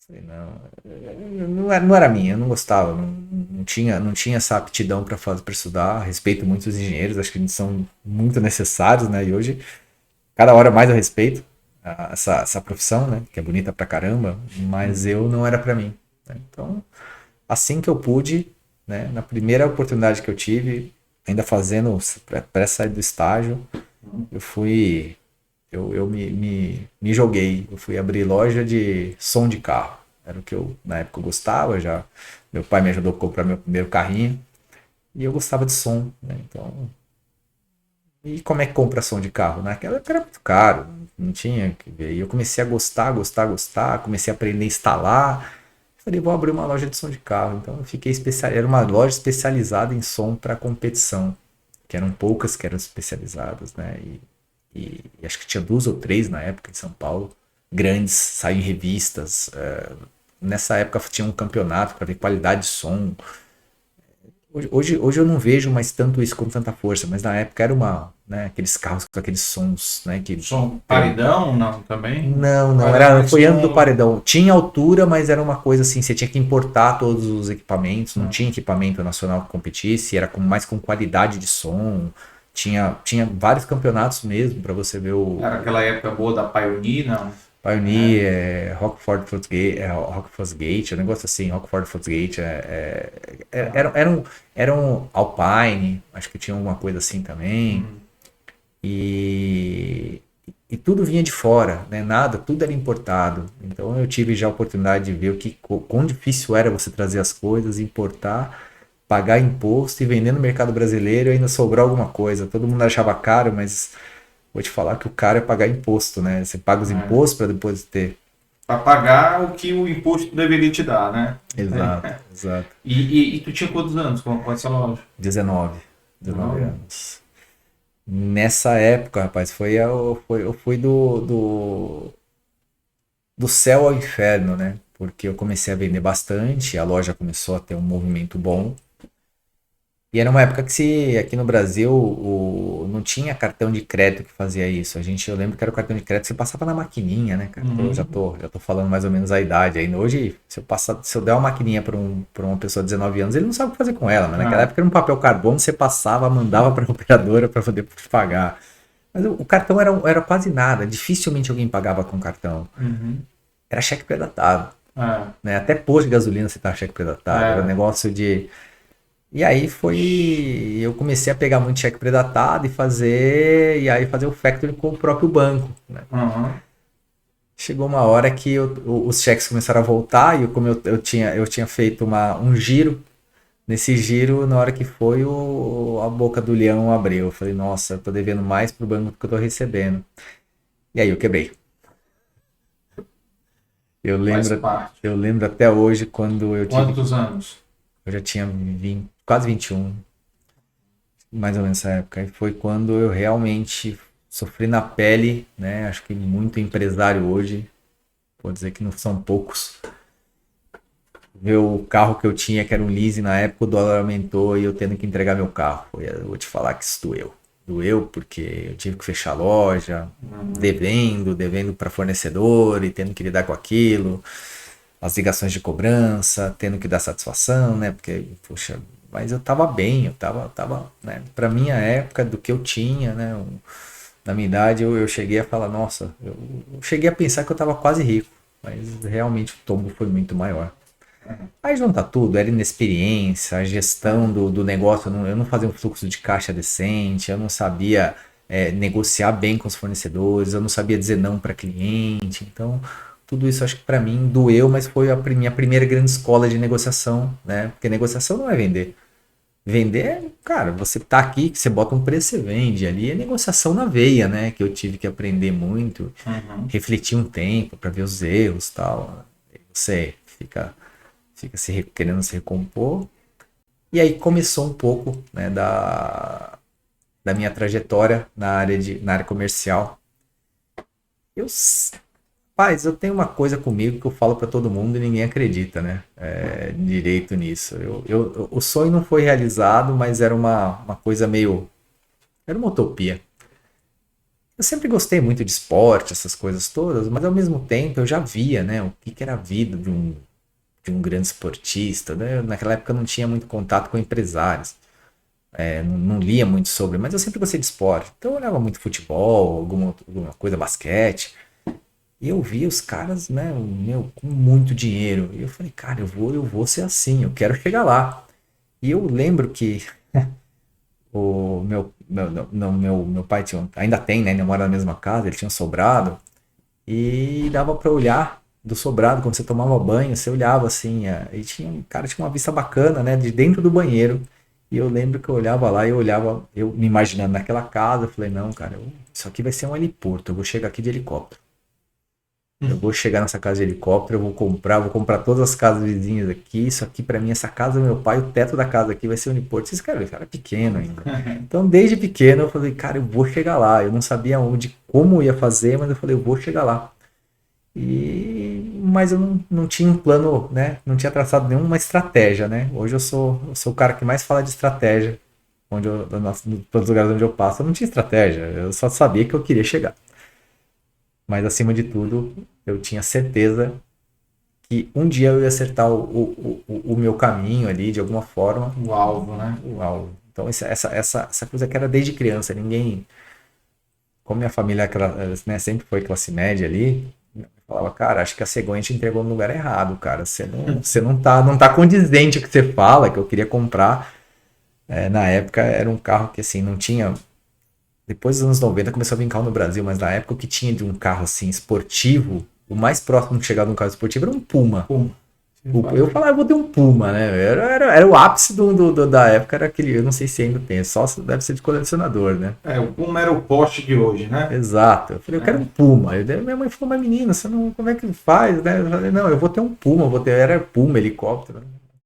Falei, não era minha, eu não gostava, não tinha essa aptidão para estudar. Respeito muito os engenheiros, acho que eles são muito necessários, né? E hoje, cada hora mais eu respeito essa profissão, né? Que é bonita pra caramba, mas Uhum. eu não era para mim, né? Então, assim que eu pude, né? Na primeira oportunidade que eu tive, ainda fazendo pré-sair do estágio, eu fui eu me joguei. Eu fui abrir loja de som de carro. Era o que eu, na época, eu gostava. Já meu pai me ajudou a comprar meu primeiro carrinho. E eu gostava de som, né? Então, e como é que compra som de carro? Naquela época era muito caro, não tinha que ver. E eu comecei a gostar, gostar, gostar. Comecei a aprender a instalar. Falei, vou abrir uma loja de som de carro. Então, eu fiquei especial. Era uma loja especializada em som para competição, que eram poucas que eram especializadas, né? E acho que tinha duas ou três na época em São Paulo, grandes, saíam em revistas. Nessa época tinha um campeonato para ver qualidade de som. Hoje eu não vejo mais tanto isso com tanta força, mas na época era né, aqueles carros com aqueles sons, né, que Som tem. paredão, não, também? Não, Ou não, era mais foi ano do som. paredão. Tinha altura, mas era uma coisa assim, você tinha que importar todos os equipamentos, não tinha Hum. equipamento nacional que competisse, era mais com qualidade de som. Tinha vários campeonatos mesmo para você ver Era aquela época boa da Pioneer, não? Pioneer, É. Rockford Fosgate, Rockford Gate, um negócio assim, Rockford Fosgate, Ah. eram Alpine, acho que tinha alguma coisa assim também, Hum. e, e tudo vinha de fora, né? Nada, tudo era importado. Então eu tive já a oportunidade de ver quão difícil era você trazer as coisas, importar, pagar imposto e vender no mercado brasileiro e ainda sobrar alguma coisa. Todo mundo achava caro, mas vou te falar que o caro é pagar imposto, né? Você paga os É. impostos para depois ter. Para pagar o que o imposto deveria te dar, né? Exato, exato. E tu tinha quantos anos com essa loja? 19, 19 Não. anos. Nessa época, rapaz, eu fui do céu ao inferno, né? Porque eu comecei a vender bastante, a loja começou a ter um movimento bom. E era uma época que se aqui no Brasil não tinha cartão de crédito que fazia isso. Eu lembro que era o cartão de crédito que você passava na maquininha, né, cara? Uhum. Já tô falando mais ou menos a idade. Aí hoje, se eu der uma maquininha para uma pessoa de 19 anos, ele não sabe o que fazer com ela, mas naquela Ah. época era um papel carbono, você passava, mandava para a operadora para poder pagar. Mas o cartão era quase nada, dificilmente alguém pagava com cartão. Uhum. Era cheque predatado, Ah. né? Até posto de gasolina você tá cheque predatado. Era um Era. negócio de e aí foi. Eu comecei a pegar muito cheque predatado e fazer. E aí fazer o factoring com o próprio banco, né? Uhum. Chegou uma hora que os cheques começaram a voltar e como eu tinha feito um giro. Nesse giro, na hora que foi, a boca do leão abriu. Eu falei, nossa, eu tô devendo mais pro banco do que eu tô recebendo. E aí eu quebrei. Eu Faz lembro, parte. eu lembro até hoje quando Quantos anos? eu já tinha 20, quase 21, mais ou menos essa época. E foi quando eu realmente sofri na pele, né? Acho que muito empresário hoje, vou dizer que não são poucos. Ver o carro que eu tinha, que era um leasing na época, o dólar aumentou e eu tendo que entregar meu carro. Eu vou te falar que isso doeu. Doeu porque eu tive que fechar a loja, Uhum. devendo para fornecedor e tendo que lidar com aquilo, as ligações de cobrança, tendo que dar satisfação, né? Porque, poxa, mas eu tava bem, eu tava, né? Pra minha época, do que eu tinha, né? Na minha idade, eu cheguei a falar, nossa, eu cheguei a pensar que eu tava quase rico, mas realmente o tombo foi muito maior. Aí junta tudo, era inexperiência, a gestão É. do negócio, eu não fazia um fluxo de caixa decente, eu não sabia negociar bem com os fornecedores, eu não sabia dizer não para cliente, então tudo isso acho que para mim doeu, mas foi a minha primeira grande escola de negociação, né? Porque negociação não é vender. Vender é, cara, você tá aqui, que você bota um preço, você vende. Ali é negociação na veia, né? Que eu tive que aprender muito, Uhum. refletir um tempo para ver os erros e tal. Você fica querendo se recompor. E aí começou um pouco, né, da minha trajetória na área comercial. Eu, Paz, eu tenho uma coisa comigo que eu falo para todo mundo e ninguém acredita, né? Direito nisso. O sonho não foi realizado, mas era uma coisa meio. Era uma utopia. Eu sempre gostei muito de esporte, essas coisas todas, mas ao mesmo tempo eu já via, né, o que era a vida de um grande esportista, né? Naquela época eu não tinha muito contato com empresários, não lia muito sobre, mas eu sempre gostei de esporte. Então eu olhava muito futebol, alguma coisa, basquete, e eu via os caras, né, meu, com muito dinheiro. E eu falei, cara, eu vou ser assim, eu quero chegar lá. E eu lembro que o meu pai tinha, ainda tem, né? Ainda mora na mesma casa, ele tinha um sobrado e dava para olhar do sobrado quando você tomava banho, você olhava assim, e tinha um cara tinha uma vista bacana, né? De dentro do banheiro. E eu lembro que eu olhava lá e eu olhava, eu me imaginando naquela casa, eu falei, não, cara, isso aqui vai ser um heliporto, eu vou chegar aqui de helicóptero. Eu vou chegar nessa casa de helicóptero, eu vou comprar todas as casas vizinhas aqui. Isso aqui pra mim, essa casa do meu pai, o teto da casa aqui vai ser um heliporto. Vocês querem ver? Cara, é pequeno ainda. Então, desde pequeno, eu falei, cara, eu vou chegar lá. Eu não sabia onde, como eu ia fazer, mas eu falei, eu vou chegar lá. Mas eu não tinha um plano, né? Não tinha traçado nenhuma estratégia, né? Hoje eu sou o cara que mais fala de estratégia, todos os lugares onde eu passo. Eu não tinha estratégia, eu só sabia que eu queria chegar. Mas acima de tudo, eu tinha certeza que um dia eu ia acertar o meu caminho ali, de alguma forma. O alvo, né? O alvo. Então, essa coisa que era desde criança. Ninguém. Como minha família né, sempre foi classe média ali, eu falava, cara, acho que a cegonha te entregou no lugar errado, cara. Você não tá condizente com o que você fala, que eu queria comprar. Na época era um carro que assim, não tinha. Depois dos anos 90 começou a vir carro no Brasil, mas na época o que tinha de um carro assim esportivo, o mais próximo que chegava de um carro esportivo era um Puma. Eu falava, eu vou ter um Puma, né? Era o ápice da época, era aquele, eu não sei se ainda tem, só deve ser de colecionador, né? O Puma era o Porsche de hoje, né? Exato. Eu falei, eu quero um Puma. Minha mãe falou, mas menina, você não, como é que faz, né? Eu falei, não, eu vou ter um Puma, era Puma, helicóptero.